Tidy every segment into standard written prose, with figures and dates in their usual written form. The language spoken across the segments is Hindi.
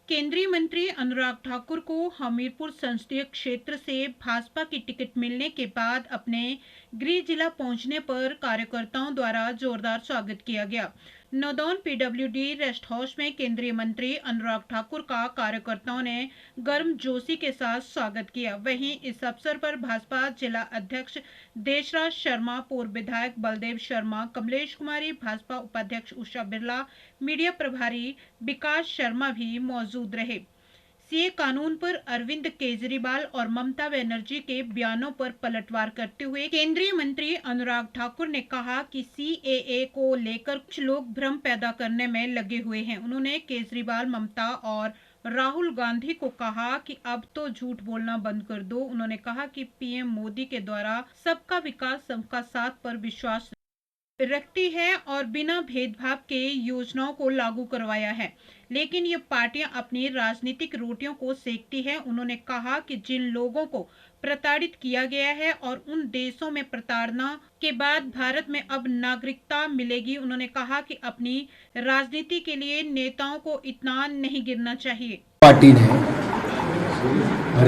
केंद्रीय मंत्री अनुराग ठाकुर को हमीरपुर संसदीय क्षेत्र से भाजपा की टिकट मिलने के बाद अपने गृह जिला पहुंचने पर कार्यकर्ताओं द्वारा जोरदार स्वागत किया गया। नौदौन पीडब्ल्यूडी रेस्ट हाउस में केंद्रीय मंत्री अनुराग ठाकुर का कार्यकर्ताओं ने गर्मजोशी के साथ स्वागत किया। वहीं इस अवसर पर भाजपा जिला अध्यक्ष देशराज शर्मा, पूर्व विधायक बलदेव शर्मा, कमलेश कुमारी, भाजपा उपाध्यक्ष उषा बिरला, मीडिया प्रभारी विकास शर्मा भी मौजूद रहे। सीए कानून पर अरविंद केजरीवाल और ममता बनर्जी के बयानों पर पलटवार करते हुए केंद्रीय मंत्री अनुराग ठाकुर ने कहा कि सीएए को लेकर कुछ लोग भ्रम पैदा करने में लगे हुए हैं। उन्होंने केजरीवाल, ममता और राहुल गांधी को कहा कि अब तो झूठ बोलना बंद कर दो। उन्होंने कहा कि पीएम मोदी के द्वारा सबका विकास सबका साथ पर विश्वास रखती है और बिना भेदभाव के योजनाओं को लागू करवाया है, लेकिन ये पार्टियां अपनी राजनीतिक रोटियों को सेकती है। उन्होंने कहा कि जिन लोगों को प्रताड़ित किया गया है और उन देशों में प्रताड़ना के बाद भारत में अब नागरिकता मिलेगी। उन्होंने कहा कि अपनी राजनीति के लिए नेताओं को इतना नहीं गिरना चाहिए। पार्टी ने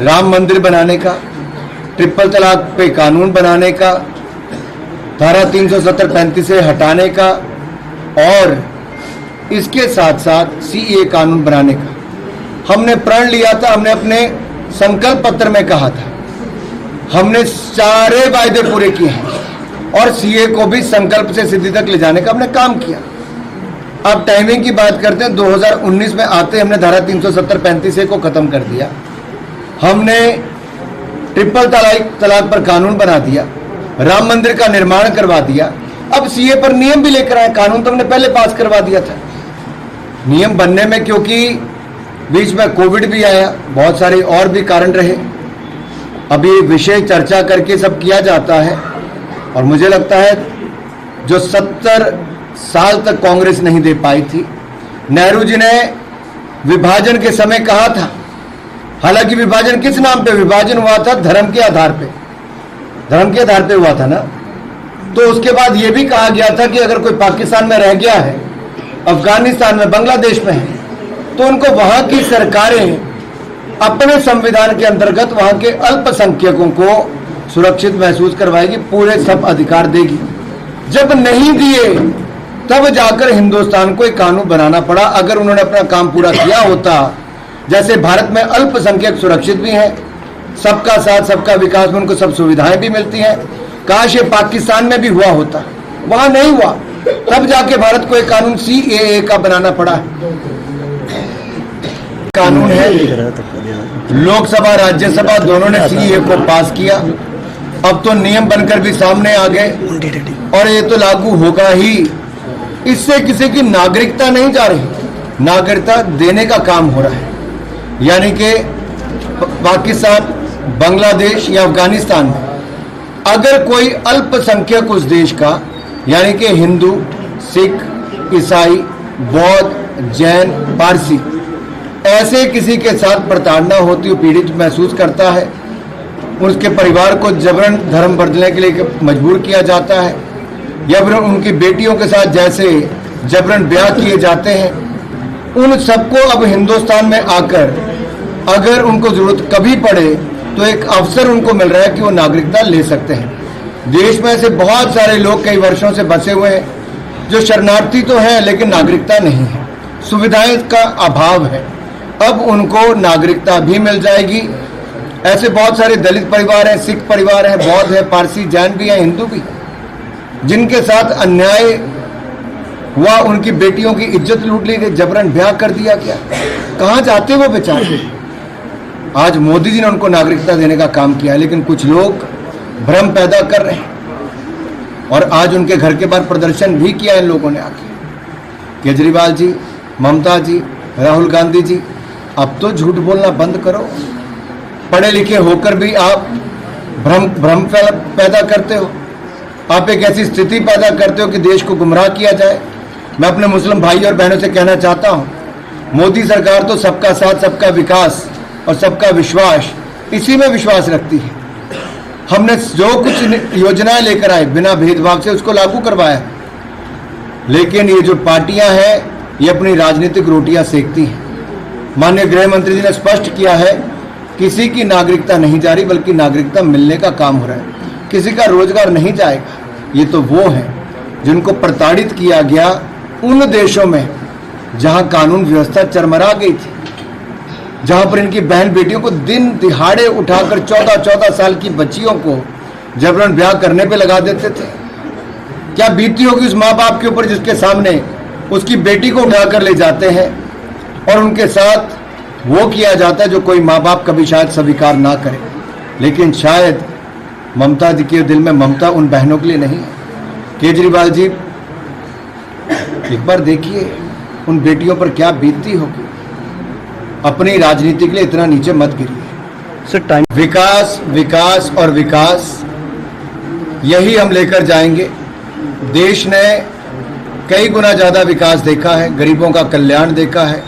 राम मंदिर बनाने का, ट्रिपल तलाक पे कानून बनाने का, धारा 370-35 से हटाने का और इसके साथ साथ सीए कानून बनाने का हमने प्रण लिया था। हमने अपने संकल्प पत्र में कहा था, हमने सारे वायदे पूरे किए हैं और सीए को भी संकल्प से सिद्धि तक ले जाने का हमने काम किया। अब टाइमिंग की बात करते हैं, 2019 में आते हमने धारा 370-35 को खत्म कर दिया। हमने ट्रिपल तलाक पर कानून बना दिया, राम मंदिर का निर्माण करवा दिया। अब सीए पर नियम भी लेकर आए। कानून तो हमने पहले पास करवा दिया था। नियम बनने में क्योंकि बीच में कोविड भी आया, बहुत सारे और भी कारण रहे, अभी विषय चर्चा करके सब किया जाता है। और मुझे लगता है जो 70 साल तक कांग्रेस नहीं दे पाई थी, नेहरू जी ने विभाजन के समय कहा था, हालांकि विभाजन किस नाम पे विभाजन हुआ था? धर्म के आधार पे, धर्म के आधार पे हुआ था ना। तो उसके बाद यह भी कहा गया था कि अगर कोई पाकिस्तान में रह गया है, अफगानिस्तान में, बांग्लादेश में है, तो उनको वहां की सरकारें अपने संविधान के अंतर्गत वहां के अल्पसंख्यकों को सुरक्षित महसूस करवाएगी, पूरे सब अधिकार देगी। जब नहीं दिए तब जाकर हिंदुस्तान को एक कानून बनाना पड़ा। अगर उन्होंने अपना काम पूरा किया होता, जैसे भारत में अल्पसंख्यक सुरक्षित भी हैं, सबका साथ सबका विकास में उनको सब सुविधाएं भी मिलती हैं, काश ये पाकिस्तान में भी हुआ होता। वहां नहीं हुआ, तब जाके भारत को एक कानून सीएए का बनाना पड़ा। कानून है, लोकसभा राज्यसभा दोनों ने सीएए को पास किया। अब तो नियम बनकर भी सामने आ गए और ये तो लागू होगा ही। इससे किसी की नागरिकता नहीं जा रही, नागरिकता देने का काम हो रहा है। यानी कि पाकिस्तान, बांग्लादेश या अफगानिस्तान में अगर कोई अल्पसंख्यक उस देश का, यानी कि हिंदू, सिख, ईसाई, बौद्ध, जैन, पारसी, ऐसे किसी के साथ प्रताड़ना होती, पीड़ित महसूस करता है, उसके परिवार को जबरन धर्म बदलने के लिए मजबूर किया जाता है, या फिर उनकी बेटियों के साथ जैसे जबरन ब्याह किए जाते हैं, उन सबको अब हिंदुस्तान में आकर अगर उनको जरूरत कभी पड़े तो एक अवसर उनको मिल रहा है कि वो नागरिकता ले सकते हैं। देश में ऐसे बहुत सारे लोग कई वर्षों से बसे हुए हैं जो शरणार्थी तो हैं लेकिन नागरिकता नहीं है, सुविधाएं का अभाव है। अब उनको नागरिकता भी मिल जाएगी। ऐसे बहुत सारे दलित परिवार हैं, सिख परिवार हैं, बौद्ध है, पारसी, जैन भी हैं, हिंदू भी, जिनके साथ अन्याय हुआ, उनकी बेटियों की इज्जत लूट ली गई, जबरन ब्याह कर दिया गया। कहाँ जाते वो बेचारे? आज मोदी जी ने उनको नागरिकता देने का काम किया, लेकिन कुछ लोग भ्रम पैदा कर रहे हैं और आज उनके घर के बाहर प्रदर्शन भी किया इन लोगों ने आके। केजरीवाल जी, ममता जी, राहुल गांधी जी, अब तो झूठ बोलना बंद करो। पढ़े लिखे होकर भी आप भ्रम पैदा करते हो। आप एक ऐसी स्थिति पैदा करते हो कि देश को गुमराह किया जाए। मैं अपने मुस्लिम भाई और बहनों से कहना चाहता हूं, मोदी सरकार तो सबका साथ सबका विकास और सबका विश्वास, इसी में विश्वास रखती है। हमने जो कुछ योजनाएं लेकर आए बिना भेदभाव से उसको लागू करवाया, लेकिन ये जो पार्टियां हैं ये अपनी राजनीतिक रोटियां सेकती हैं। माननीय गृह मंत्री जी ने स्पष्ट किया है, किसी की नागरिकता नहीं जा रही बल्कि नागरिकता मिलने का काम हो रहा है। किसी का रोजगार नहीं जाएगा। ये तो वो हैं जिनको प्रताड़ित किया गया उन देशों में जहां कानून व्यवस्था चरमरा गई थी, जहां पर इनकी बहन बेटियों को दिन दिहाड़े उठाकर 14-14 साल की बच्चियों को जबरन ब्याह करने पे लगा देते थे। क्या बीती होगी उस माँ बाप के ऊपर जिसके सामने उसकी बेटी को उठाकर ले जाते हैं और उनके साथ वो किया जाता है जो कोई माँ बाप कभी शायद स्वीकार ना करे। लेकिन शायद ममता जी के दिल में ममता उन बहनों के लिए नहीं है। केजरीवाल जी, एक बार देखिए उन बेटियों पर क्या बीतती होगी। अपनी राजनीति के लिए इतना नीचे मत गिरिए। विकास, विकास और विकास, यही हम लेकर जाएंगे। देश ने कई गुना ज्यादा विकास देखा है, गरीबों का कल्याण देखा है।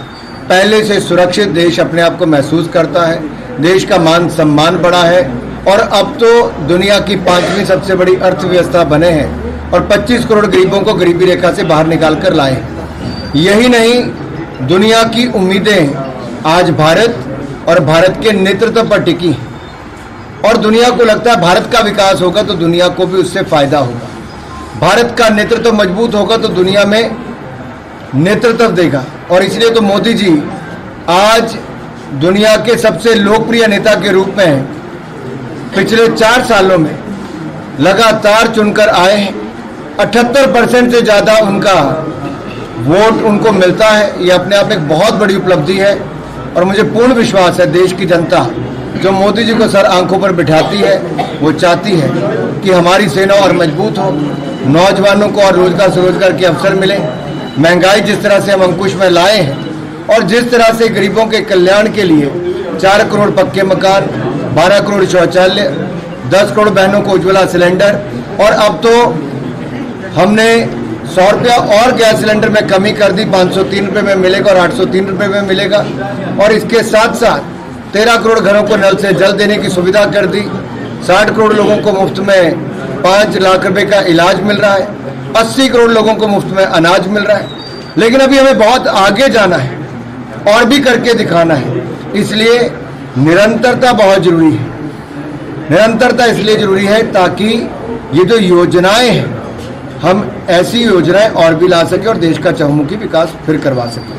पहले से सुरक्षित देश अपने आप को महसूस करता है। देश का मान सम्मान बढ़ा है और अब तो दुनिया की 5वीं सबसे बड़ी अर्थव्यवस्था बने हैं और 25 करोड़ गरीबों को गरीबी रेखा से बाहर निकाल कर लाए हैं। यही नहीं, दुनिया की उम्मीदें आज भारत और भारत के नेतृत्व पर टिकी और दुनिया को लगता है भारत का विकास होगा तो दुनिया को भी उससे फायदा होगा। भारत का नेतृत्व मजबूत होगा तो दुनिया में नेतृत्व देगा। और इसलिए तो मोदी जी आज दुनिया के सबसे लोकप्रिय नेता के रूप में पिछले 4 सालों में लगातार चुनकर आए हैं। 78% से ज्यादा उनका वोट उनको मिलता है। ये अपने आप एक बहुत बड़ी उपलब्धि है और मुझे पूर्ण विश्वास है देश की जनता जो मोदी जी को सर आंखों पर बिठाती है वो चाहती है कि हमारी सेना और मजबूत हो, नौजवानों को और रोजगार से रोजगार के अवसर मिले। महंगाई जिस तरह से हम अंकुश में लाए हैं और जिस तरह से गरीबों के कल्याण के लिए 4 करोड़ पक्के मकान, 12 करोड़ शौचालय, 10 करोड़ बहनों को उज्ज्वला सिलेंडर और अब तो हमने 100 रुपया और गैस सिलेंडर में कमी कर दी, 503 रुपये में मिलेगा और 803 रुपये में मिलेगा। और इसके साथ साथ 13 करोड़ घरों को नल से जल देने की सुविधा कर दी। 60 करोड़ लोगों को मुफ्त में 5 लाख रुपए का इलाज मिल रहा है। 80 करोड़ लोगों को मुफ्त में अनाज मिल रहा है। लेकिन अभी हमें बहुत आगे जाना है और भी करके दिखाना है। इसलिए निरंतरता बहुत जरूरी है। निरंतरता इसलिए जरूरी है ताकि ये जो योजनाएं हैं हम ऐसी योजनाएं और भी ला सके और देश का चहुमुखी विकास फिर करवा सके।